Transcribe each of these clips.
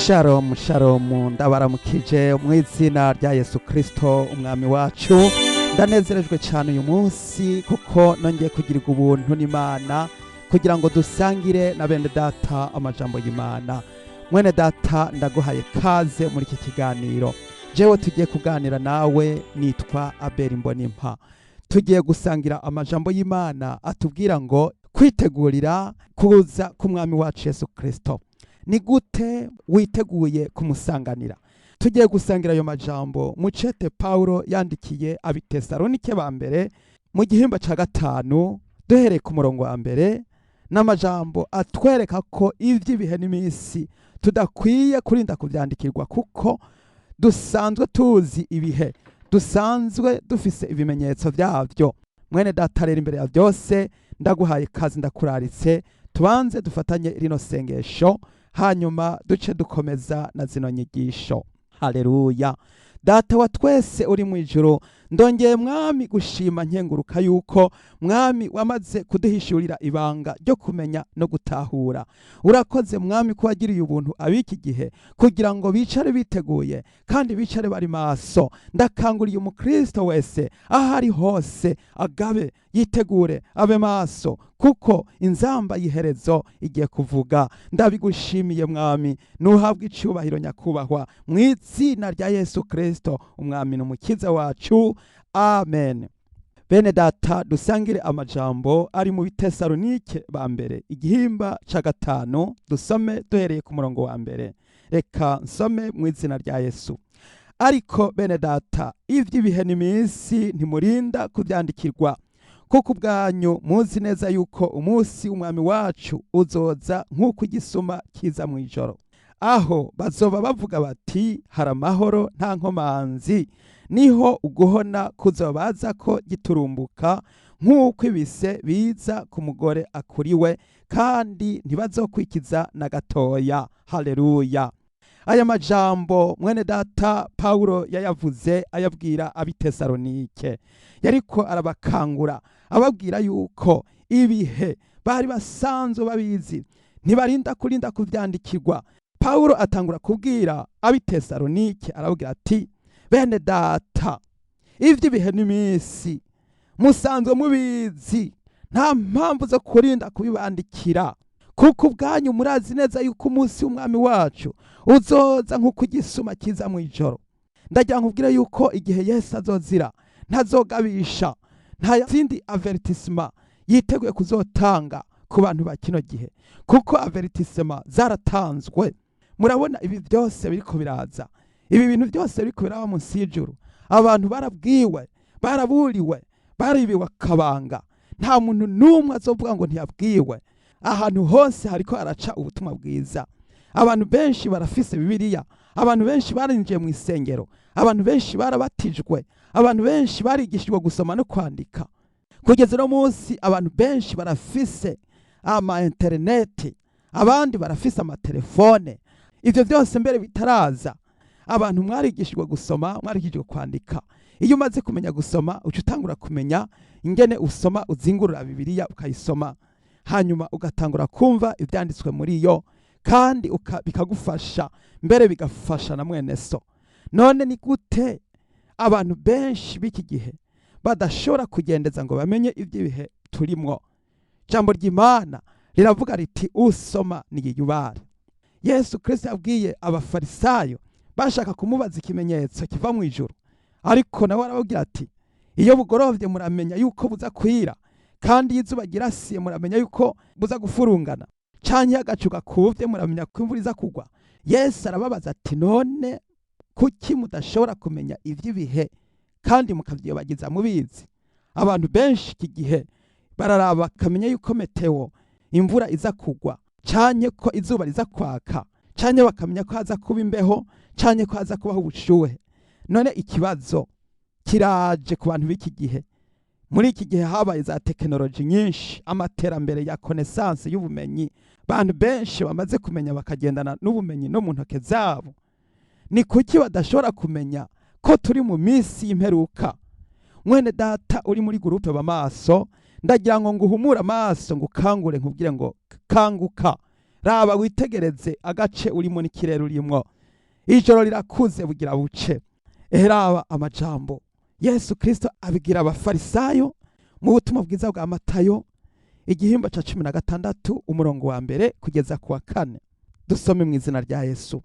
Shalom shalom ndabaramukije mu izina rya Yesu Kristo umwami wacu. Ndanezerejwe cyane uyu munsi kuko nongeye kugirirwa ubuntu n'Imana kugira ngo dusangire na bene data amajambo y'Imana. Mwene data ndaguhaye kaze muri iki kiganiro. Jewe tugiye kuganira nawe, nitwa Abel Mbonimpa. Tugiye gusangira amajambo y'Imana atubwira ngo kwitegurira kuza k'umwami wacu Yesu Kristo. Ni gute witeguye kumusanganira? Tugiye gusangira ayo majambo mu cete Paulo yandikiye Abitesalonike ba mbere mu gihimba ca 5 duhereye ku murongo wa mbere, n'amajambo atwereka ko ivy'ibihe n'imisi tudakwiye kurinda kuvyandikirwa kuko dusanzwe tuzi ibihe, dusanzwe dufise ibimenyetso vyavyo. Mwene data rero, imbere ya byose ndaguhaye kazi, ndakuraritse tubanze dufatanye rino sengesho, hanyuma duce dukomeza na zino nyigisho. Haleluya. Data wa twese uri mu ijuru, ndongeye mwami gushima nkenguruka yuko mwami wamaze kuduhishurira ibanga ryo kumenya no gutahura. Urakoze mwami ko wagiriye ubuntu abiki gihe kugira ngo bicare biteguye kandi bicare bari maso. Ndakanguriye umukristo wese ahari hose agabe yitegure, abe maso kuko inzamba y'iherezo igiye kuvuga. Ndabigushimiye mwami, nuhabwe icubahiro nyakubahwa mu izina rya Yesu Kristo umwami n'umukiza wacu. Amen. Bene data, dusangire amajambo ari mu Bitesalonike ba mbere igihimba ca 5, dusome duhereye ku murongo wa mbere. Reka nsome mu izina rya Yesu. Ariko bene data, ivy'ibihe n'imisi ntimurinda kuvyandikirwa, kuko ubwanyu muzi neza yuko umunsi umwami wacu uzoza nk'uko igisuma kiza mu ijoro, aho bazoba bavuga bati hari amahoro nta nkomanzi, niho uguhona kuzobaza ko giturumbuka nk'uko ibise biza ku mugore akuriwe, kandi ntibazokwikiza na gatoya. Haleluya. Aya majambo mwene data Paulo yayavuze ayabwira Abitesalonike. Yariko arabakangura ababwira yuko ibihe bari basanzwe babizi, ntibarinda kurinda kuvyandikirwa. Paulo atangura kubwira Abitesalonike arabwira ati, bene data, ivy'ibihe n'imisi musanzwe mubizi, nta mpamvu zo kurinda kubibandikira, kuko ubwanyu murazi neza yuko umunsi w'umwami wacu uzoza nk'uko igisuma kiza mu ijoro. Ndagira nkubwire yuko igihe Yesu azozira ntazogabisha, nta zindi avertissement yiteguye kuzotanga ku bantu ba kino gihe, kuko avertissement zaratanzwe. Murabona ibi byose biriko biraza, ibi bintu byose biriko biraba munsi y'ijuru. Abantu barabwiwe, baraburiwe, baribiwe akabanga. Nta muntu n'umwe azovuga ngo ntiyabwiwe. Ahantu hose hariko haraca ubutumwa bwiza. Abantu benshi barafise Bibiliya, abantu benshi barinjiye mu isengero, abantu benshi barabatijwe, abantu benshi barigishijwe gusoma no kwandika. Kugeza no munsi abantu benshi barafise ama internet, abandi barafise amatelefone. Ivyo byose mbere bitaraza, abantu mwarigishijwe gusoma, mwarigishijwe kwandika. Iyo umaze kumenya gusoma, uca utangura kumenya ingene usoma, uzingurura Bibiliya ukayisoma, hanyuma ugatangura kumva ivyanditswe muri yo, kandi bikagufasha, mbere bigafasha na mwene so. None ni gute abantu benshi b'iki gihe badashobora kugendeza ngo bamenye ivy'ibihe turimwo? Jambo ry'Imana riravuga riti usoma niyiyubare. Yesu Kristo yabwiye abafarisayo bashaka kumubaza ikimenyetso kiva mu ijuru, ariko nawe arababwira ati, iyo bugorovye muramenya yuko buza kwira, kandi izuba girasiye muramenya yuko buza gufurungana, canke agacu gakuvye muramenya ko imvura iza kugwa. Yesu arababaza ati, none kuki mudashobora kumenya ivy'ibihe kandi mukavyibagiza mubizi? Abantu benshi iki gihe bararaba bakamenya yuko meteo imvura iza kugwa, canke ko izuba riza kwaka, canke bakamenya ko haza kuba imbeho, canke ko haza kubaho ubushuhe. None ikibazo kiraje ku bantu b'iki gihe. Muri iki gihe habaye za tekinoloji nyinshi, amaterambere ya connaissance y'ubumenyi, bantu benshi bamaze kumenya bakagendana n'ubumenyi no mu ntoke zabo. Ni kuki badashobora kumenya ko turi mu minsi y'imperuka? Mwene data uri muri groupe bamaso, ndagira ngo nguhumura amaso, ngukangure nkubwire ngo kanguka, raba witegereze agace urimo n'ikirere urimwo, ijoro rirakuze bugira buce. Raba amajambo Yesu Kristo abigira abafarisayo mu butumwa bwiza bwa Matayo igihimba ca 16 umurongo wa mbere kugeza ku wa 4. Dusome mu izina rya Yesu.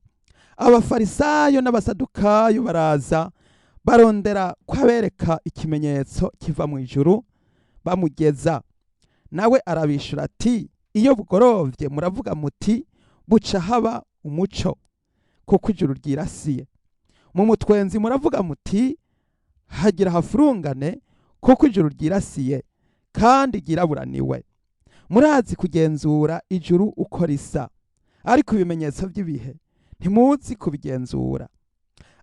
Abafarisayo n'abasadukayo baraza barondera kwabereka ikimenyetso kiva mu ijuru bamugeza. Nawe arabishura ati, iyo bugorovye muravuga muti buca haba umuco kuko ijuru ryirasiye. Mu mutwenzi muravuga muti hagira hafurungane kuko ijuru ryirasiye kandi ryiraburaniwe. Murazi kugenzura ijuru uko risa, ariko ibimenyetso by'ibihe ntimuzi kubigenzura.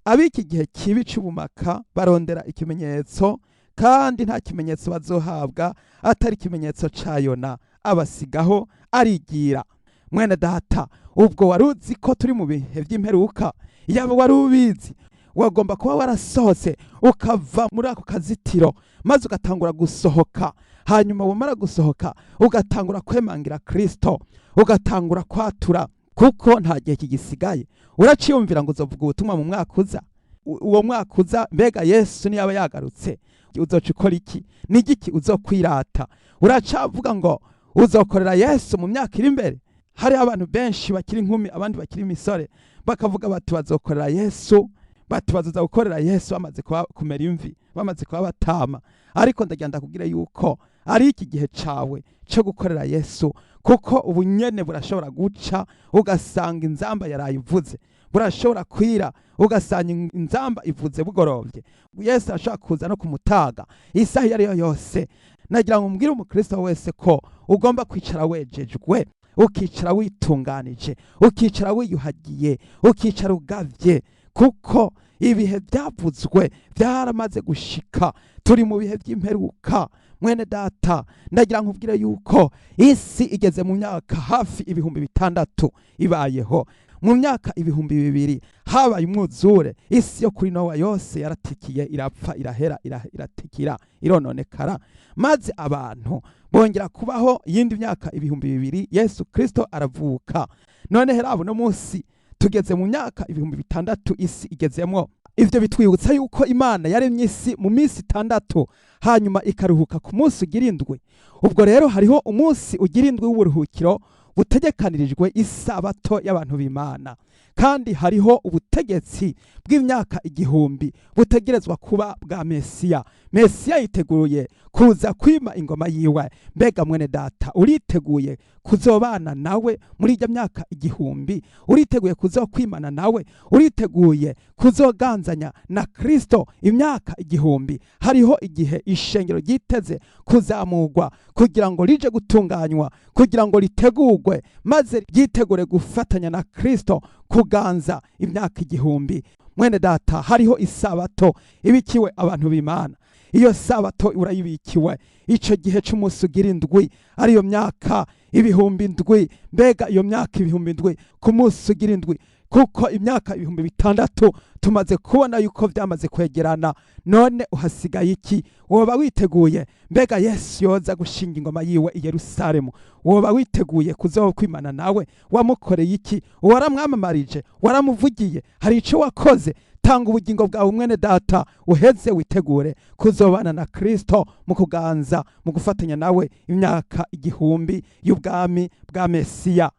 Ab'iki gihe kibi c'ubumaka barondera ikimenyetso, kandi nta kimenyetso bazohabwa atari ikimenyetso ca Yona abasigaho arigira. Mwene data, ubwo waruzi ko turi mu bihe vy'imperuka? Yaba wari ubizi, wagomba kuba warasohotse ukava muri ako kazitiro maze ugatangura gusohoka. Hanyuma wamara gusohoka ugatangura kwemangira Kristo, ugatangura kwatura, kuko nta gihe kigisigaye. Uraciyumvira ngo uzovuga ubutumwa mu mwaka uza? Uwo mwaka uza mbega Yesu niyaba yagarutse uzoca ukora iki? Ni igiki uzokwirata? Uracavuga ngo uzokorera Yesu mu myaka iri imbere? Hari abantu benshi bakiri inkumi, abandi bakiri imisore, bakavuga bati bazokorera Yesu, bati bazoza gukorera Yesu bamaze kumera imvi, bamaze kuba batama. Ariko ndagenda kugira yuko ari iki gihe cawe cyo gukorera Yesu, kuko ubunyene burashobora guca ugasanga inzamba yarayivuze, burashobora kwira ugasanga inzamba ivuze bugorovye. Yesu ashaka kuza no kumutaga isaha iyo ariyo yose. Nagira ngo mbwire umukristo wese ko ugomba kwicara wejejwe, ukicara witunganije, ukicara wiyuhagiye, ukicara ugavye, kuko ibihe byavuzwe byaramaze gushika. Turi mu bihe by'imperuka. Mwene data, ndagira nkubwire yuko isi igeze mu myaka hafi 6,000 ibayeho. Mu myaka 2,000 habaye umwuzure. Isi yo kuri Nowa yose yaratikiye, irapfa, irahera, iratikira, irononekara. Maze abantu bongera kubaho yindi myaka 2,000. Yesu Kristo aravuka. None herabo no munsi tugeze mu myaka 6,000 isi igezemwo. Ivyo bitwibutsa yuko Imana yaremye isi mu minsi 6, hanyuma ikaruhuka ku munsi ugira indwi. Ubwo rero hariho umunsi ugira indwi w'uburuhukiro butegekanirijwe isabato y'abantu b'Imana, kandi hariho ubutegetsi bw'imyaka 1000 butegerezwa kuba bwa Mesiya. Mesiya yiteguye kuza kwima ingoma yiwe. Mbega mwene data, uriteguye kuzobana nawe muri iyo myaka 1000? Uriteguye kuzokwimana nawe? Uriteguye kuzoganzanya na Kristo imyaka 1000? Hariho igihe ishengero ryiteze kuzamurwa kugira ngo rije gutunganywa, kugira ngo ritegurwe maze ryitegure gufatanya na Kristo kuganza imyaka 1000. Mwene data, hariho isabato ibikiwe abantu b'Imana. Iyo sabato urayibikiwe ico gihe c'umunsi ugira indwi, ariyo myaka 7,000. Mbega iyo myaka 7,000 ku munsi ugira indwi, kuko imyaka 6,000 tumaze kubona yuko vyamaze kwegerana. None uhasigaye iki? Woba witeguye? Mbega Yesu yoza gushinga ingoma yiwe i Yerusalemu, woba witeguye kuzokwimana nawe? Wamukoreye iki? Waramwamamarije? Waramuvugiye? Hari ico wakoze? Tanga ubugingo bwawe mwene data, uheze witegure kuzobana na Kristo mu kuganza, mu gufatanya nawe imyaka 1000 y'ubwami bwa Mesiya.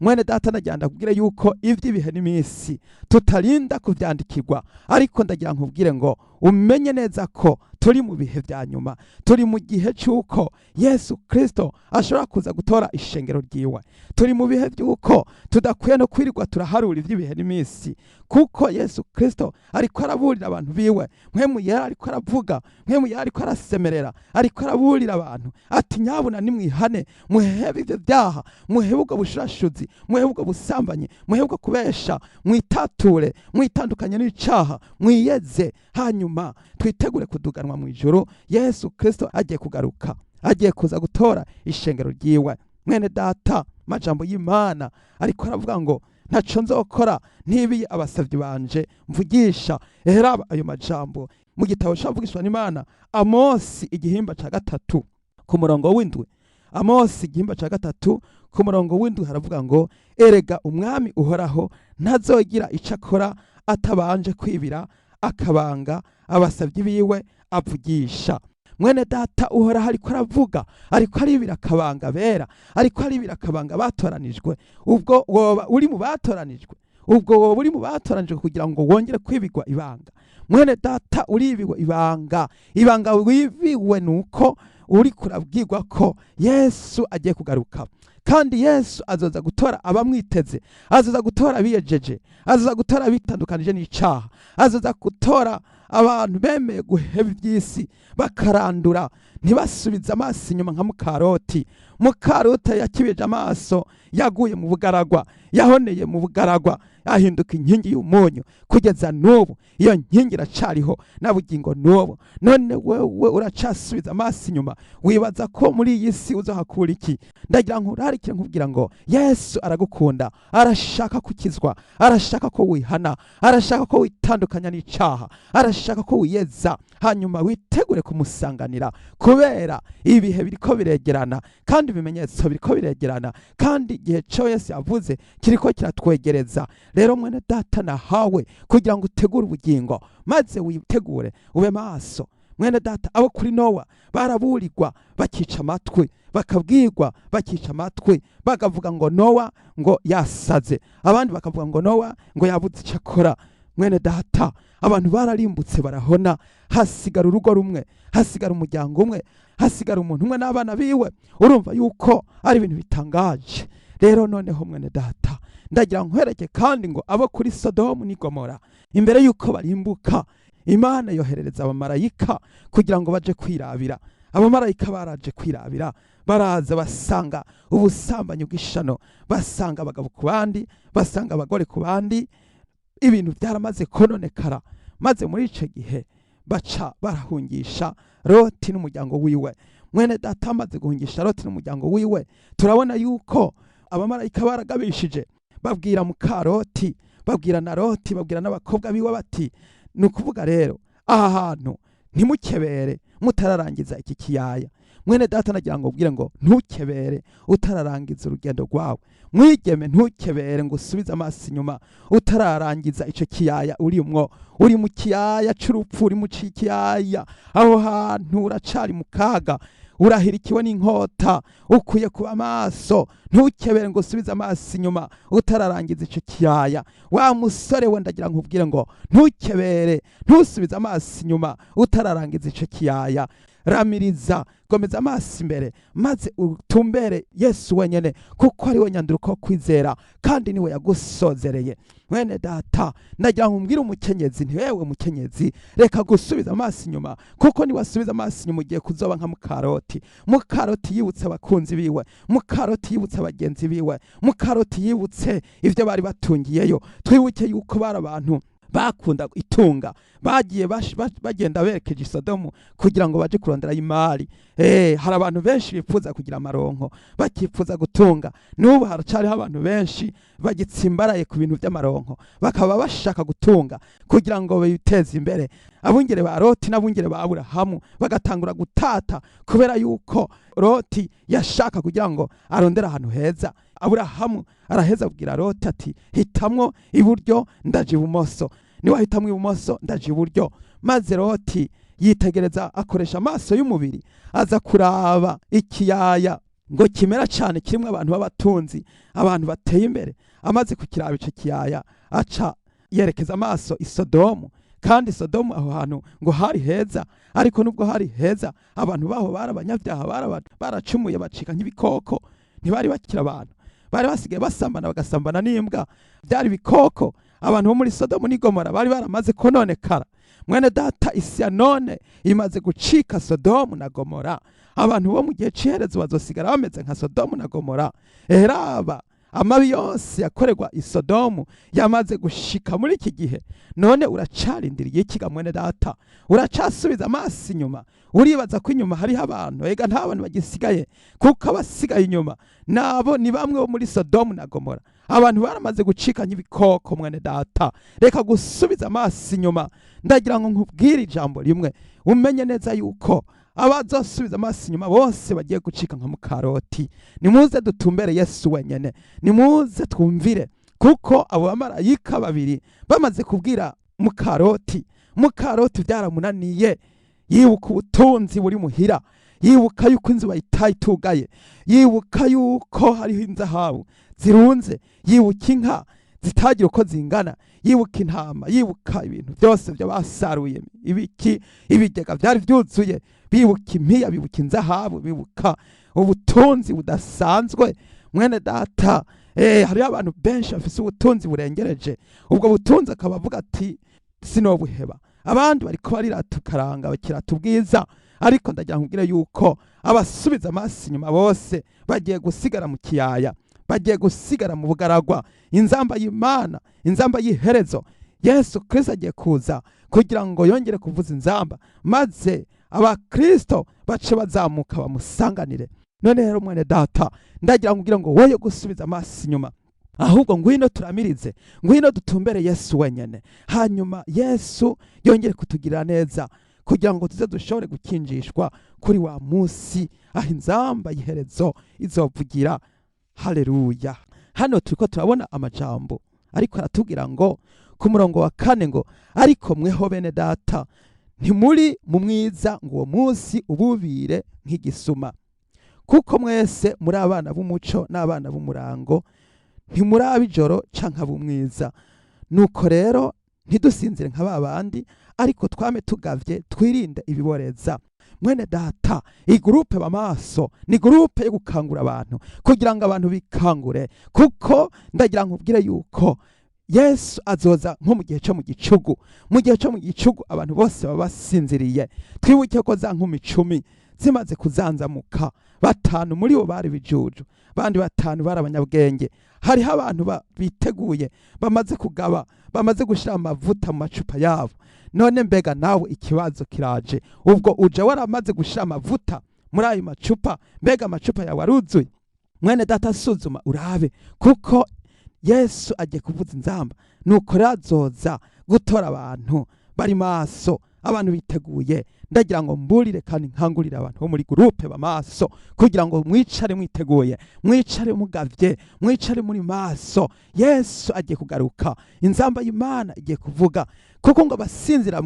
Mwene data, ndagira kubwire yuko ivy'ibihe n'imisi tutarinda kuvyandikirwa, ariko ndagira nkubwire ngo umenye neza ko turi mu bihe vya nyuma. Turi mu gihe cy'uko Yesu Kristo ashobora kuza gutora ishengero ryiwe. Turi mu bihe by'uko tudakwiye no kwirirwa turaharura ivy'ibihe n'imisi, kuko Yesu Kristo ariko araburira abantu biwe. Mpwemu Yera ariko aravuga, Mpwemu Yera ariko arasemerera, ariko araburira abantu ati nyabuna nimwihane, muhebe ivyo vyaha, muhebe ubwo bushurashuzi, muhebe ubwo busambanyi, muhebe ubwo kubesha, mwitature, mwitandukanye n'icaha, mwiyeze, hanyuma twitegure kuduganwa mu ijuru. Yesu Kristo agiye kugaruka, agiye kuza gutora ishengero ryiwe. Mwene data, majambo y'Imana ariko aravuga ngo ntaco nzokora ntibiye abasavyi banje mvugisha. Raba ayo majambo mu gitabo c'abavugishwa n'Imana, Amosi igihimba ca 3 ku murongo w'indwi. Amosi igihimba ca gatatu ku murongo w'indwi haravuga ngo erega umwami uhoraho ntazogira ico akora atabanje kwibira akabanga abasavyi biwe avugisha. Mwene data uhoraho ariko aravuga, ariko aribira akabanga bera, ariko aribira akabanga batoranijwe. Ubwo woba uri mu batoranijwe, ubwo woba uri mu batoranijwe kugira ngo wongere kwibigwa ibanga. Mwene data uribiwe ibanga, ibanga wibiwe nuko uri kurabwirwa ko Yesu agiye kugaruka, kandi Yesu azoza gutora abamwiteze, azoza gutora abiyejeje, azoza gutora abitandukanije n'icaha, azoza gutora abantu bemeye guheba iby'isi bakarandura ntibasubize amaso inyuma nka Mukaroti. Mukaroti yakibije amaso yaguye mu bugaragwa, yahoneye mu bugaragwa, ahinduka inkingi y'umunyu kugeza n'ubu. Iyo nkingi iracariho na bugingo n'ubu. None wewe uracasubiza amaso inyuma, wibaza ko muri iyi si uzohakura iki? Ndagira ngo urarikire nkubwira ngo Yesu aragukunda, arashaka kukizwa, arashaka ko wihana, arashaka ko witandukanya n'icaha, arashaka ko wiyeza, hanyuma witegure kumusanganira, kubera ibihe biriko biregerana kandi ibimenyetso biriko biregerana, kandi igihe cyo Yesu yavuze kiriko kiratwegereza. Rero mwene data nahawe kugira ngo utegure ubugingo, maze witegure ube maso. Mwene data abo kuri Nowa baraburirwa bakica amatwi, bakabwirwa bakica amatwi, bakavuga ngo Nowa ngo yasaze, abandi bakavuga ngo Nowa ngo yabuze icyo akora. Mwene data abantu bararimbutse barahona, hasigara urugo rumwe, hasigara umuryango umwe, hasigara umuntu umwe n'abana biwe. Urumva yuko ari ibintu bitangaje. Rero noneho mwene data ndagira nkwereke kandi ngo abo kuri Sodomu ni Gomora imbere yuko barimbuka, Imana yoherereza abamarayika kugira ngo baje kwirabira. Abamarayika baraje kwirabira, baraza basanga ubusambanyi bw'ishano, basanga abagabo ku bandi, basanga abagore ku bandi, ibintu byaramaze kononekara. Maze muri ico gihe baca barahungisha Loti n'umuryango wiwe. Mwene data amaze guhungisha Loti n'umuryango wiwe, turabona yuko abamarayika baragabishije, babwira Mukaroti, babwira na Loti, babwira n'abakobwa biwe bati ni ukuvuga rero aha hantu ntimukebere mutararangiza iki kiyaya. Mwene data nagira ngo ubwire ngo ntukebere utararangiza urugendo rwawe. Mwigeme ntukebere ngo usubize amaso inyuma utararangiza ico kiyaya urimwo. Uri mu kiyaya c'urupfu, uri mu kiyaya, aho hantu uracari mu kaga, urahirikiwe n'inkota, ukwiye kuba maso. Ntukebere ngo usubize amaso inyuma utararangiza ico kiyaya. Wa musore we ndagira ngo ubwire ngo ntukebere, ntusubize amaso inyuma utararangiza ico kiyaya. Ramiriza, gomeza amaso imbere, maze utumbere Yesu wenyene, kuko ari we nyanduruko kwizera kandi niwe yagusozereye. Mwene data ndagira ngo umbwire umukenyezi nti wewe mukenyezi, reka gusubiza amaso inyuma, kuko ni wasubiza amaso inyuma ugiye kuzoba nka Mukaroti. Mukaroti yibutse abakunzi biwe, Mukaroti yibutse abagenzi biwe, Mukaroti yibutse ivyo bari batungiyeyo. Twibuke yuko bari abantu bakunda itunga, bagiye bagenda berekeje Sodomu kugira ngo baje kurondera imari. Hari abantu benshi bifuza kugira amaronko, bakifuza gutunga. N'ubu haracariho abantu benshi bagitsimbaraye ku bintu by'amaronko, bakaba bashaka gutunga kugira ngo biteze imbere. Abungere ba Loti n'abungere ba Aburahamu bagatangura gutata kubera yuko Loti yashaka kugira ngo arondera ahantu heza. Aburahamu araheza abwira Loti ati hitamwo iburyo ndaje ibumoso, niwe hitamwo ibumoso ndaje iburyo. Maze Loti yitegereza, akoresha amaso y'umubiri, aza kuraba ikiyaya ngo kimera cyane kirimo abantu b'abatunzi, abantu bateye imbere. Amaze kukiraba ico kiyaya, aca yerekeza amaso i Sodomu. Kandi Sodomu aho hantu ngo hari heza, ariko nubwo hari heza abantu baho barabanyabyaha, baracumuye bacika nk'ibikoko, ntibari bakira abantu, bari basigaye basambana bagasambana n'imbwa, byari bikoko. Abantu bo muri Sodomu n'i Gomora bari baramaze kononekara. Mwene data isi ya none imaze gucika Sodomu na Gomora. Abantu bo mu gihe c'iherezo bazosigara bameze nka Sodomu na Gomora. Eraba amabi yose yakorerwa i Sodomu yamaze gushika muri iki gihe. None uracarindiriye ikiga mwene data? Uracasubiza amaso inyuma, uribaza ko inyuma hariho abantu? Ega nta bantu bagisigaye, kuko abasigaye inyuma nabo ni bamwe bo muri Sodomu na Gomora. Abantu baramaze gucika nk'ibikoko mwene data. Reka gusubiza amaso inyuma. Ndagira ngo nkubwire ijambo rimwe, umenye neza yuko abazosubiza amaso inyuma bose bagiye gucika nka mukaroti. Nimuze dutumbere Yesu wenyene, nimuze twumvire, kuko abo bamarayika babiri bamaze kubwira mukaroti byaramunaniye. Yibuka ubutunzi buri muhira, yibuka yuko inzu bayitaye itugaye, yibuka yuko hariho inzahabu zirunze, yibuka inka zitagira uko zingana, yibuka intama, yibuka ibintu byose byo basaruye, ibigega byari byuzuye, bibuka impiya, bibuka inzahabu, bibuka ubutunzi budasanzwe. Mwene data, hariho abantu benshi bafise ubutunzi burengereje, ubwo butunzi akaba avuga ati sinobuheba. Abandi bariko barirata ukaranga, bakirata ubwiza, ariko ndagira nkubwire yuko abasubiza amaso inyuma bose bagiye gusigara mu kiyaya, bagiye gusigara mu bugaragwa. Inzamba y'Imana, inzamba y'iherezo, Yesu Kristo agiye kuza kugira ngo yongere kuvuza inzamba, maze abakristo bace bazamuka bamusanganire. None rero mwene data, ndagira nkubwire ngo woye gusubiza amaso inyuma, ahubwo ngwino turamirize, ngwino dutumbere Yesu wenyene, hanyuma Yesu yongere kutugirira neza, kugira ngo tuze dushobore gukinjishwa kuri wa musi aho inzamba y'iherezo izovugira. Haleluya. Hano turiko turabona amajambo ariko aratubwira ngo ku murongo wa 4 ngo ariko mweho bene data ntimuri mu mwiza ngo uwo musi ububire nk'igisuma, kuko mwese muri abana b'umuco n'abana b'umurango, ntimuri ab'ijoro canke ab'umwiza. Nuko rero ntidusinzire nka babandi, ariko twame tugavye, twirinde ibiboreza. Mwene data, iyi gurupe bamaso ni gurupe yo gukangura abantu, kugira ngo abantu bikangure, kuko ndagira nkubwire yuko Yesu azoza nko mu gihe cyo mu gicugu. Mu gihe cyo mu gicugu abantu bose baba basinziriye. Twibuke ko za nkumi 10 zimaze kuzanzamuka, 5 muri bo bari bijuju, bandi 5 bari abanyabwenge. Hariho abantu biteguye, bamaze kugaba, bamaze gushira amavuta mu macupa yabo. None mbega nawe ikibazo kiraje, ubwo uje waramaze gushira amavuta muri ayo macupa, mbega amacupa yawe aruzuye? Mwene data, suzuma urabe, kuko Yesu agiye kuvuza inzamba. Nuko razoza gutora abantu bari maso, abantu biteguye. Ndagira ngo mburire kandi nkangurire abantu bo muri gurupe bamaso, kugira ngo mwicare mwiteguye, mwicare mugavye, mwicare muri maso. Yesu agiye kugaruka, inzamba y'Imana igiye kuvuga, kuko ngo basinzira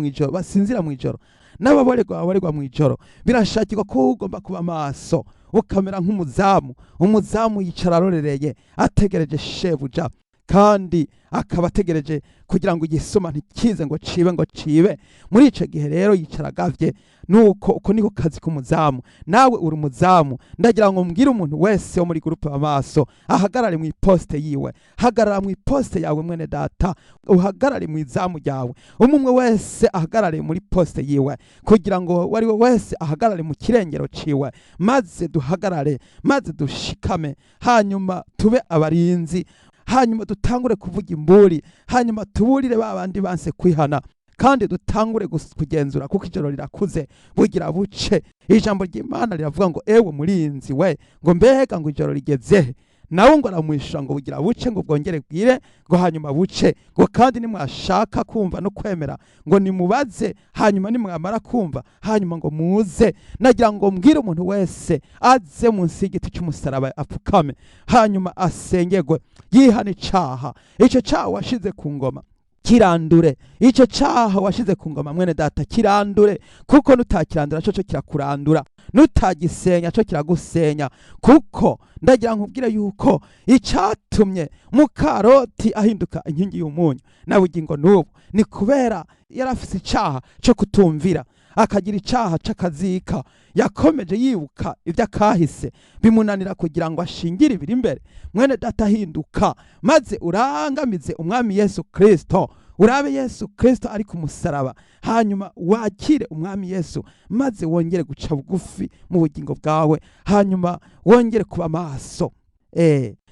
mwijoro n'ababorerwa mwijoro. Birashakirwa ko ugomba kuba maso, ukamera nk'umuzamu. Umuzamu yicara arorereye, ategereje shebuja, kandi akaba ategereje kugira ngo igisuma ntikize ngo cibe. Muri ico gihe rero yicara agavye. Nuko uko niko kazi k'umuzamu. Nawe uri umuzamu, ndagira ngo mbwire umuntu wese wo muri gurupe bamaso ahagarare mu iposte yiwe. Hagarara mu iposte yawe mwene data, uhagarare mu izamu ryawe. Umwe wese ahagarare muri poste yiwe, kugira ngo wari wese ahagarare mu kirengero ciwe, maze duhagarare, maze dushikame, hanyuma tube abarinzi, hanyuma dutangure kuvuga imburi, hanyuma tuburire babandi banse kwihana, kandi dutangure kugenzura, kuko ijoro rirakuze bugira buce. Ijambo ry'Imana riravuga ngo ewe murinzi we, ngo mbega ngo ijoro rigeze. Nawe ngo aramwishura ngo bugira buce, ngo bwongere bwire, ngo hanyuma buce, ngo kandi nimwashaka kumva no kwemera ngo nimubaze, hanyuma nimwamara kumva hanyuma ngo muze. Nagira ngo mbwire umuntu wese aze munsi y'igiti cy'umusaraba apfukame, hanyuma asengerwe, yihana icaha. Ico caha washize ku ngoma kirandure, ico caha washize ku ngoma mwene data kirandure, kuko nutakirandura cyo kirakurandura, nutagisenya cyo kiragusenya. Kuko ndagira nkubwire yuko icatumye mukaroti ahinduka inkingi y'umunyu na bugingo n'ubu ni kubera yarafise icaha cyo kutumvira, akagira icaha c'akazika. Yakomeje yibuka ivy'akahise bimunanira kugira ngo ashingire ibiri imbere. Mwene data, hinduka maze urangamize umwami Yesu Kristo. Urabe Yesu Kristo ari ku musaraba, hanyuma wakire umwami Yesu, maze wongere guca bugufi mu bugingo bwawe, hanyuma wongere kuba maso.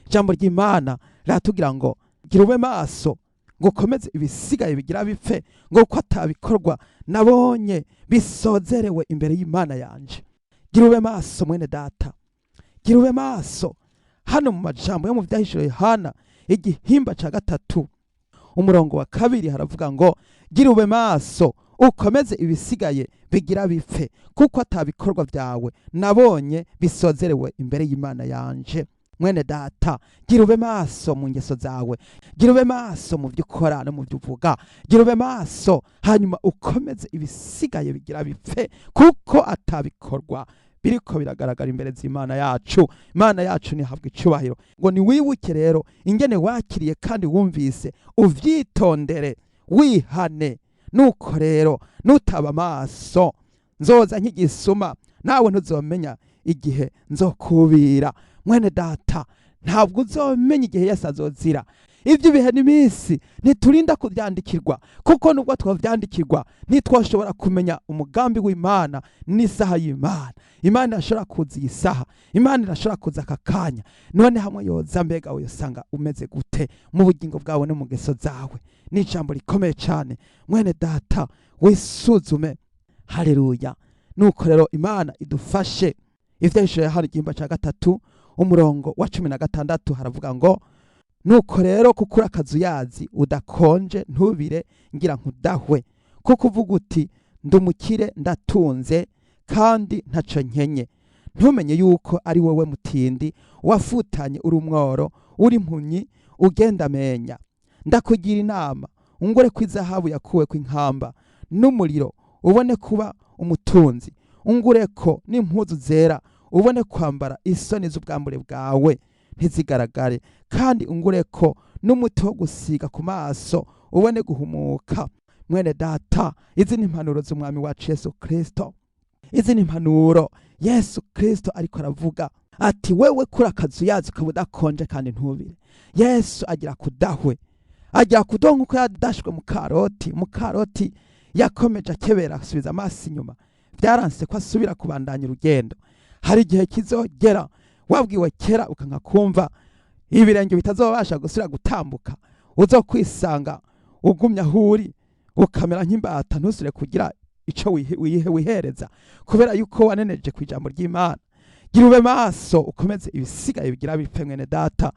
Jambo ry'Imana ratugira ngo gira ube maso, ngo komeze ibisigaye bigira bipfe, ngo ko atabikorwa nabonye bisozerewe imbere y'Imana yanje. Gira ube maso mwene data, gira ube maso. Hano mu majambo yo mu vyahishuriwe Yohana igihimba ca 3 umurongo wa 2 haravuga ngo gira ube maso ukomeze ibisigaye bigira bipfe, kuko atabikorwa byawe nabonye bisozerewe imbere y'Imana yanje. Mwene data, gira ube maso mu ngeso zawe, gira ube maso mu byo ukora no mu byo uvuga, gira ube maso, hanyuma ukomeze ibisigaye bigira bipfe, kuko atabikorwa biriko biragaragara imbere z'Imana yacu. Imana yacu nihabwa icubahiro. Ngo niwibuke rero ingene wakiriye kandi wumvise, uvyitondere wihane. Nuko rero nutaba maso, nzoza nk'igisuma, nawe ntuzomenya igihe nzokubira. Mwene data, ntabwo uzomenya igihe Yesu azozira. Ibyo bihe n'iminsi ntiturinda kubyandikirwa, kuko nubwo twavyandikirwa ntitwashobora kumenya umugambi w'Imana n'isaha y'Imana. Imana irashobora kuza iyi saha, Imana irashobora kuza aka kanya. None hamwe yoza, mbega uyosanga umeze gute mu bugingo bwawe no mu ngeso zawe? Ni ijambo rikomeye cyane. Mwene data, wisuzume. Haleluya. Nuko rero Imana idufashe. Ivyahishuriwe Yohana igihimba ca 3 umurongo wa 16 haravuga ngo, nuko rero kuko urakazuyazi udakonje ntubire ngira nkudahwe, kuko uvuga uti ndumukire ndatunze kandi ntaco nkenye, ntumenye yuko ari wowe mutindi wafutanye uri umworo uri impumyi ugenda menya. Ndakugira inama ungore ko izahabu yakuwe kw'inkamba n'umuriro ubone kuba umutunzi, ungureko n'impuzu zera ubone kwambara isoni z'ubwambure bwawe ntizigaragare, kandi ungureko n'umuti wo gusiga ku maso ubone guhumuka. Mwene data, izi ni impanuro z'umwami wacu Yesu Kristo. Izi ni impanuro Yesu Kristo ariko aravuga ati, wewe kuri akazuyazi ukaba udakonje kandi ntubire. Yesu agira kudahwe, agira kudonka uko yadashwe mu karoti. Mu karoti yakomeje akebera asubiza amaso inyuma, byaranse ko asubira kubandanya urugendo. Hari igihe kizogera wabwiwe kera ukanka kumva, ibirenge bitazobasha gusubira gutambuka, uzokwisanga ugumya huri ukamera nk'imbata, ntusubire kugira ico wihereza, kubera yuko waneneje ku ijambo ry'Imana. Gira ube maso, ukomeze ibisigaye bigira bipfe. Mwene data,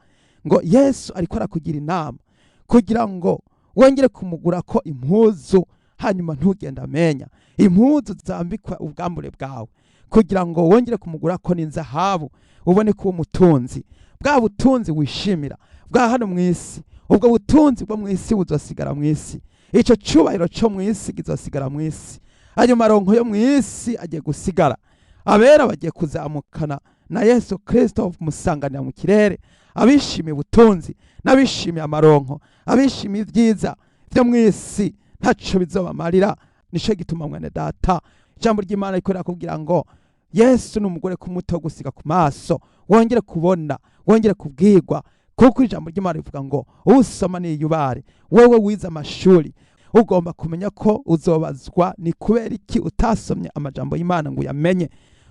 ngo Yesu ariko arakugira inama kugira ngo wongere kumugura ko impuzu, hanyuma ntugenda amenya impuzu zambikwa ubwambure bwawe, kugira ngo wongere kumugura ko n'inzahabu ubone kuba umutunzi. Bwa butunzi wishimira bwa hano mu isi, ubwo butunzi bwo mu isi buzosigara mu isi, ico cubahiro cyo mu isi kizosigara mu isi, ayo maronko yo mu isi agiye gusigara. Abera bagiye kuzamukana na Yesu Kristo musanganira mu kirere, abishimiye ubutunzi n'abishimiye amaronko, abishimiye ibyiza byo mu isi ntaco bizobamarira. Nico gituma mwene data, ijambo ry'Imana riko rirakubwira ngo Yesu n'umugore kumuto wo gusiga ku maso, wongere kubona, wongere kubwirwa, kuko ijambo ry'Imana rivuga ngo usoma niyubare. Wewe wize amashuri ugomba kumenya ko uzobazwa ni kubera iki utasomye amajambo y'Imana ngo yamenye.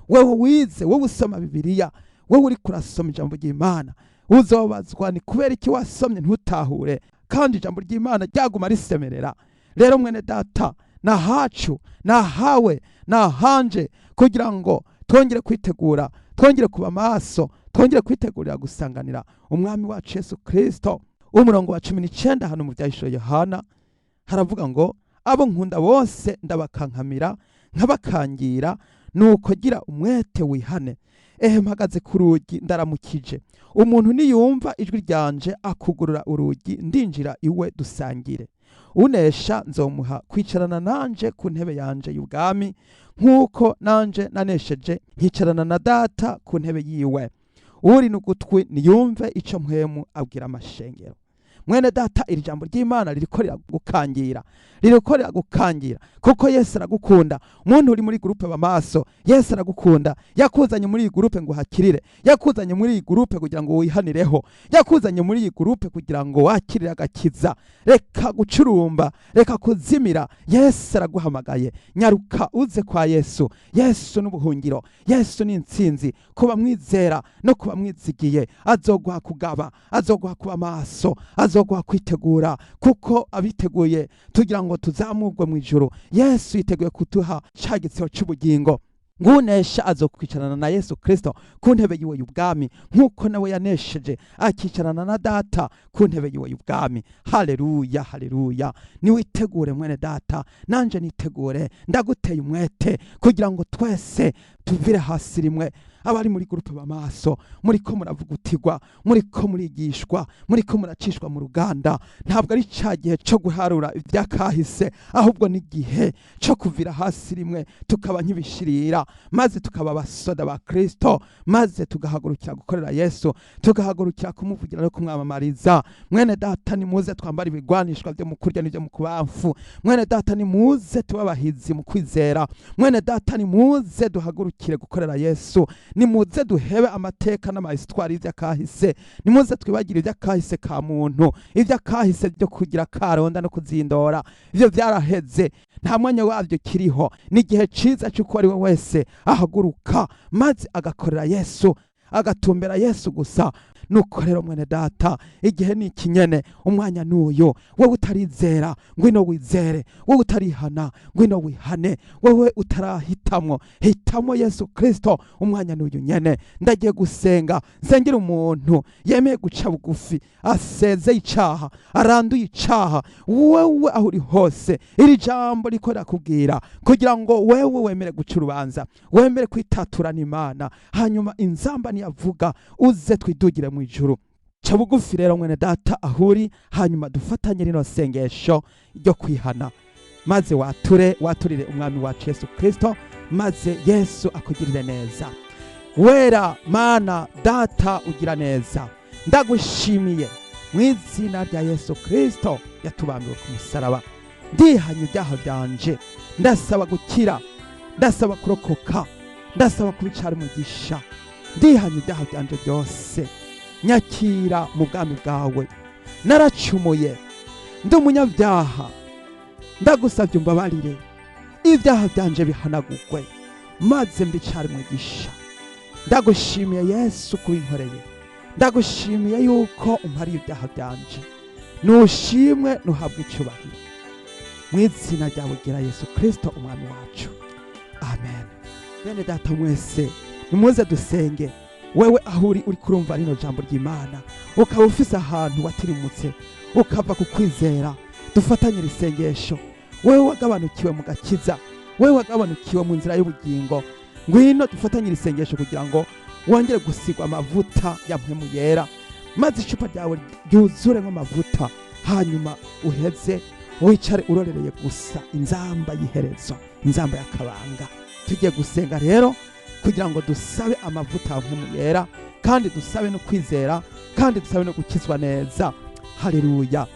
Wewe wize, wewe usoma Bibiliya, wewe uri kurasoma ijambo ry'Imana, uzobazwa ni kubera iki wasomye ntutahure, kandi ijambo ry'Imana ryaguma risemerera. Rero mwene data, na hacu, na hawe, na hanje, kugira ngo twongere kwitegura, twongere kuba maso, twongere kwitegurira gusanganira umwami wacu Yesu Kristo. Umurongo wa 19 hano mu vyahishuriwe Yohana haravuga ngo, abo nkunda bose ndabakankamira nkabakangira, nuko gira umwete wihane. Mpagaze ku rugi ndaramukije, umuntu niyumva ijwi ryanje akugurura urugi, ndinjira iwe dusangire. Unesha nzomuha kwicarana nanje ku ntebe yanje y'ubwami, nk'uko nanje nanesheje nkicarana na Data ku ntebe yiwe. Uri n'ugutwi niyumve ico mpwemu abwira amashengero. Mwene data, iri jambo ry'Imana ririko riragukangira, ririko riragukangira, kuko Yesu aragukunda. Umuntu uri muri groupe bamaso, Yesu aragukunda. Yakuzanye muri iyi groupe ngo hakirire, yakuzanye muri iyi groupe kugira ngo wihanireho, yakuzanye muri iyi groupe kugira ngo wakirire agakiza. Reka gucurumba, reka kuzimira. Yesu araguhamagaye, nyaruka uze kwa Yesu. Yesu n'ubuhungiro, Yesu n'intsinzi, kuba mwizera no kuba mwizigiye. Azoguha kugaba, azoguha kuba maso, azoguha kwitegura, kuko abiteguye tugira ngo tuzamurwe mu ijuru. Yesu yiteguye kutuha ca gitsiro c'ubugingo. ngunesha azokwicarana na Yesu Kristo ku ntebe yiwe y'ubwami nk'uko nawe yanesheje akicarana na data ku ntebe yiwe y'ubwami. Haleluya, haleluya. Niwitegure mwene data, nanje nitegure, ndaguteye umwete kugira ngo twese tuvire hasi rimwe. Abari muri gurupe b'amaso, muriko muravugutirwa, muriko murigishwa, muriko muracishwa mu ruganda, ntabwo ari ca gihe co guharura ivyakahise, ahubwo ni igihe co kuvira hasi rimwe tukaba nk'ibishirira, maze tukaba abasoda ba Kristo, maze tugahagurukira gukorera Yesu, tugahagurukira kumuvugira no kumwamamariza. Mwene data nimuze twambara ibigwanishwa vyo mu kurya n'ivyo mu kubamfu. Mwene data nimuze tubabahizi mu kwizera. Mwene data nimuze duhagurukire gukorera Yesu. Nimuze duhebe amateka n'amahistwari y'ivyakahise. Nimuze twibagire ivyakahise ka muntu, ivyakahise byo kugira karonda no kuzindora. Ivyo vyaraheze, nta mwanya wavyo kiriho. Ni igihe ciza cy'uko ari we wese ahaguruka maze agakorera Yesu, agatumbera Yesu gusa. Nuko rero mwene data, igihe ni ikinyene, umwanya nuyo. Wewe utarizera ngwino wizere, wewe utarihana ngwino wihane, wewe utarahitamwo hitamo Yesu Kristo, umwanya nuyu nyene. Ndagiye gusenga, nsengera umuntu yemeye guca bugufi, aseze icaha, aranduye icaha. Wewe aho uri hose, iri jambo riko rakubwira kugira ngo wewe wemere guca urubanza, wemere kwitatura n'Imana, hanyuma inzamba niyavuga uze twidugire mu ijuru. Ca bugufi rero mwene data ahuri, hanyuma dufatanye rino sengesho ryo kwihana, maze waturire umwami wacu Yesu Kristo, maze Yesu akugirire neza. Wera Mana Data ugira neza, ndagushimiye mu izina rya Yesu Kristo yatubambiwe ku musaraba. Ndihanye ibyaha byanje, ndasaba gukira, ndasaba kurokoka, ndasaba kubicara umugisha. Ndihanye ibyaha byanje byose, nyakira mu bwami bwawe. Naracumuye, ndi umunyabyaha, ndagusabye umbabarire, ibyaha byanje bihanagurwe, maze mbicare umugisha. Ndagushimiye Yesu kubinkoreye, ndagushimiye yuko umpariye ibyaha byanje. Nushimwe, nuhabwe icyubahiro mu izina ryawe gira Yesu Kristo umwami wacu, amen. Bene data mwese, nimuze dusenge. Wewe aho uri kurumva rino jambo ry'Imana, ukaba ufise ahantu watirimutse, ukava ku kwizera, dufatanye isengesho. Wewe wagabanukiwe mu gakiza, wewe wagabanukiwe mu nzira y'ubugingo, ngwino dufatanye isengesho kugira ngo wongere gusigwa amavuta ya mpwemu yera, maze icupa ryawe ryuzure nk'amavuta, hanyuma uheze wicare urorereye gusa inzamba y'iherezo, inzamba y'akabanga. Tugiye gusenga rero kugira ngo dusabe amavuta ya mpwemu yera, kandi dusabe no kwizera, kandi dusabe no gukizwa neza. Haleluya.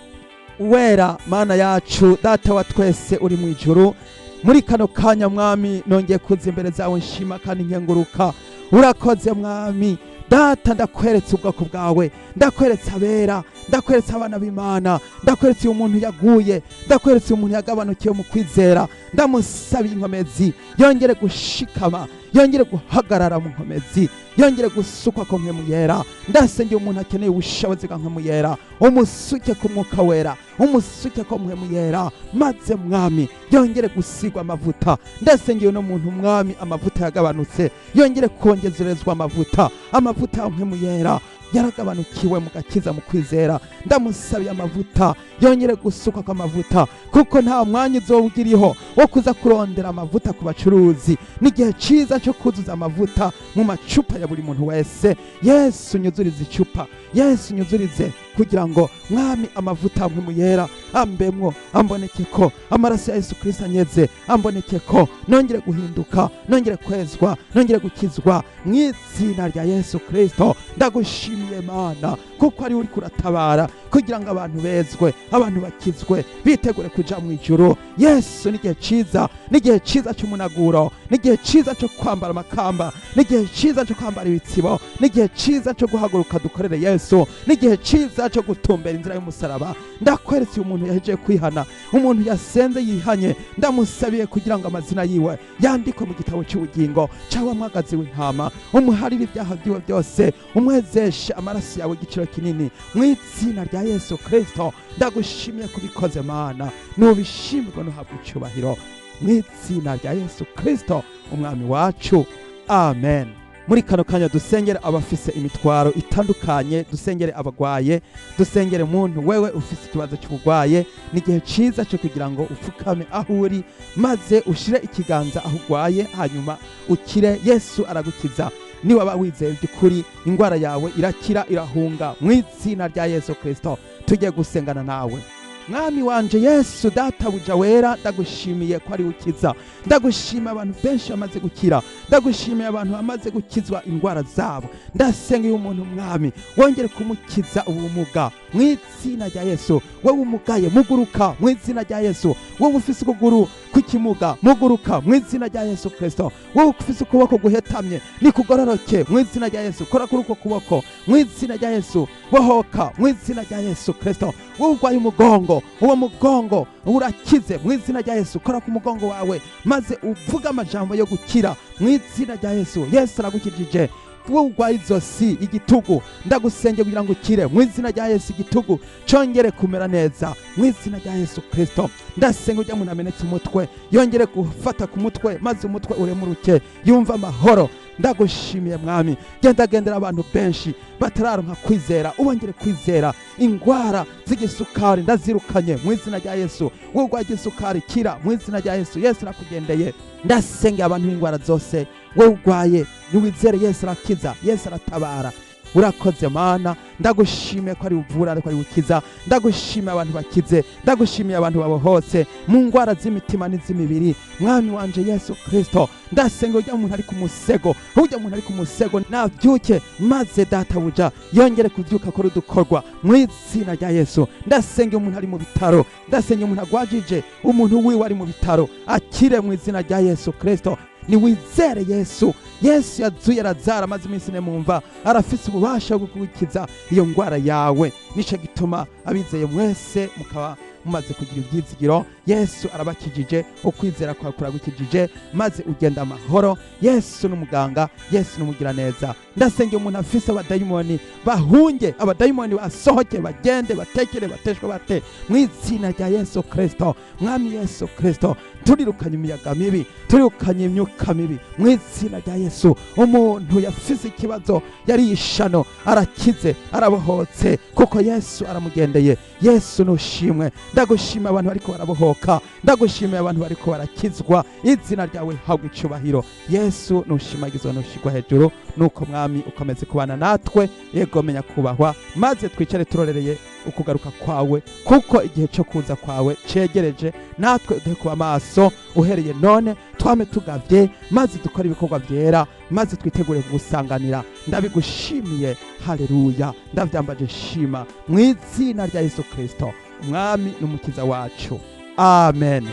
Wera Mana yacu, Data wa twese uri mu ijuru, muri kano kanya Mwami nongeye kuza imbere zawe nshima kandi nkenguruka. Urakoze Mwami Data, ndakweretse ubwoko bwawe, ndakweretse abera, ndakweretse abana b'Imana, ndakweretse uyu muntu yaguye, ndakweretse uyu muntu yagabanukiye mu kwizera. Ndamusabiye inkomezi, yongere gushikama, yongere guhagarara mu nkomezi, yongere gusukwa ko mpwemu yera. Ndasengeye umuntu akeneye ubushobozi bwa mpwemu yera, umusuke ku mwuka wera, umusuke ko mpwemu yera, maze Mwami yongere gusigwa amavuta. Ndasengeye uno muntu Mwami, amavuta yagabanutse yongere kongezerezwa amavuta, amavuta ya mpwemu yera. Yaragabanukiwe mu gakiza mu kwizera, ndamusabiye amavuta, yongere gusuka kwa amavuta, kuko nta mwanya uzowugiriho wo kuza kurondera amavuta ku bacuruzi. N'igihe ciza cyo kuzuza amavuta mu macupa ya buri muntu wese. Yesu nyuzurize icupa, Yesu nyuzurize, kugira ngo Mwami amavuta mpwemu yera ambemwo, amboneke ko amaraso ya Yesu Kristo anyeze, amboneke ko nongere guhinduka, nongere kwezwa, nongere gukizwa mu izina rya Yesu Kristo. Ndagushimiye Mana kuko ari uri kuratabara kugira ngo abantu bezwe, abantu bakizwe, bitegure kuja mu ijuru. Yesu n'igihe ciza, n'igihe ciza cy'umunaguro, n'igihe ciza cyo kwambara amakamba, n'igihe ciza cyo kwambara ibitsibo, n'igihe ciza cyo guhaguruka dukorere Yesu, n'igihe ciza cyo gutumbera inzira y'umusaraba. Ndakweretse uyu muntu yahejeje kwihana, umuntu yasenze yihanye, ndamusabiye kugira ngo amazina yiwe yandikwe mu gitabo cy'ubugingo cyawe mwagazi w'intama. Umuharire ibyaha byiwe byose, umwezeshe amaraso yawe igiciro kinini mu izina rya Yesu Kristo. Ndagushimiye kubikoze Mana, nubishimirwa nuhabwa icyubahiro mu izina rya Yesu Kristo umwami wacu, amen. Muri kano kanya dusengere abafise imitwaro itandukanye, dusengere abagwaye, dusengere muntu wewe ufise ikibazo cy'ubugwaye. Ni igihe ciza cyo kugira ngo upfukame aho uri maze ushire ikiganza aho ugwaye, hanyuma ukire. Yesu aragukiza. Niwaba wizeye by'ukuri ingwara yawe irakira, irahunga mu izina rya Yesu Kristo. Tugiye gusengana nawe. Mwami wanje Yesu databuja wera, ndagushimiye ko ari ukiza. Ndagushimiye abantu benshi bamaze gukira, ndagushimiye abantu bamaze gukizwa indwara zabo. Ndasengeye umuntu mwami wongere kumukiza ubumuga mu izina rya Yesu. Wowe umugaye muguruka mu izina rya Yesu. Wowe ufise ukuguru kukimuga muguruka mu izina rya Yesu Kristo. Wowe ufise ukuboko guhetamye nikugororoke mu izina rya Yesu. Kora kuri uko kuboko mu izina rya Yesu. Bohoka mu izina rya Yesu Kristo. Wowe urwaye umugongo, uwo mugongo urakize mu izina rya Yesu. Kora ku mugongo wawe maze uvuga amajambo yo gukira mu izina rya Yesu. Yesu aragukijije. Wowe urwaye izosi, igitugu, ndagusenge kugira ngo ukire mu izina rya Yesu. Igitugu congere kumera neza mu izina rya Yesu Kristo. Ndasenga ujya umuntu amenetse umutwe yongere gufata ku mutwe maze umutwe uremuruke yumva amahoro. Ndagushimiye mwami, gendera abantu benshi batararonka kwizera, ubongere kwizera. Ingwara z'igisukari ndazirukanye mu izina rya Yesu. Wowe urwaye igisukari kira mu izina rya Yesu. Yesu arakugendeye. Ndasengera abantu b'ingwara zose, wowe urwaye niwizere Yesu arakiza, Yesu aratabara. Urakoze Mana, ndagushimiye ko ari uvura ariko ari ukiza. Ndagushimiye abantu bakize, ndagushimiye abantu babohotse mu ngwara z'imitima n'iz'imibiri. Mwami wanje Yesu Kristo, ndasenga ujya umuntu ari ku musego, ujya umuntu ari ku musego navyuke maze databuja yongere kuvyuka ko rudukorwa mu izina rya Yesu. Ndasenga umuntu ari mu bitaro, ndasenga umuntu agwajije umuntu wiwe ari mu bitaro akire mu izina rya Yesu Kristo. Niwizere Yesu. Yesu yazuye Lazaro maze iminsi 4 mumva, arafise ububasha bwo kugukiza iyo ngwara yawe. Nico gituma abizeye mwese mukaba mumaze kugira ibyizigiro. Yesu arabakijije, ukwizera kwawe kuragukijije maze ugenda amahoro. Yesu n'umuganga, Yesu n'umugira neza. Ndasenge umuntu afise abadayimoni bahunge, abadayimoni basohoke, bagende, batekere, bateshwe bate mu izina rya Yesu Kristo. Mwami Yesu Kristo, turirukanye imiyaga mibi, turirukanye imyuka mibi mu izina rya Yesu. Umuntu yafise ikibazo yari ishano arakize, arabohotse kuko Yesu aramugendeye. Yesu nushimwe. Ndagushima abantu bariko barabohoka, ndagushimiye abantu bariko barakizwa. Izina ryawe habwe icubahiro. Yesu nushimagizwa nushigwa hejuru. Nuko mwami ukomeze kubana natwe, yego menya kubahwa, maze twicare turorereye ukugaruka kwawe, kuko igihe cyo kuza kwawe cegereje. Natwe uduhe kuba maso uhereye none, twame tugavye maze dukora ibikorwa vyera, maze twitegure kugusanganira. Ndabigushimiye, haleluya, ndavyambaje shima mu izina rya Yesu Kristo umwami n'umukiza wacu, amen.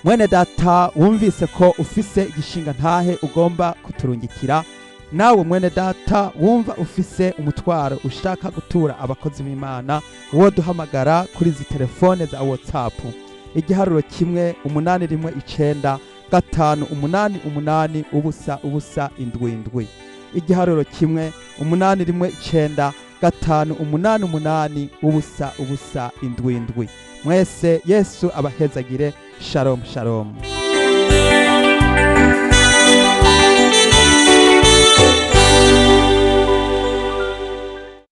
Mwene data, wumvise ko ufise igishinga ntahe ugomba kuturungikira. Nawe mwene data wumva ufise umutwaro ushaka gutura abakozi b'Imana, wo duhamagara kuri zi telefone za WhatsApp. Igiharuro kimwe 819 588 ubusa ubusa indwi. Igiharuro kimwe 819 588 ubusa ubusa indwi. Mwese Yesu abahezagire. Shalom shalom.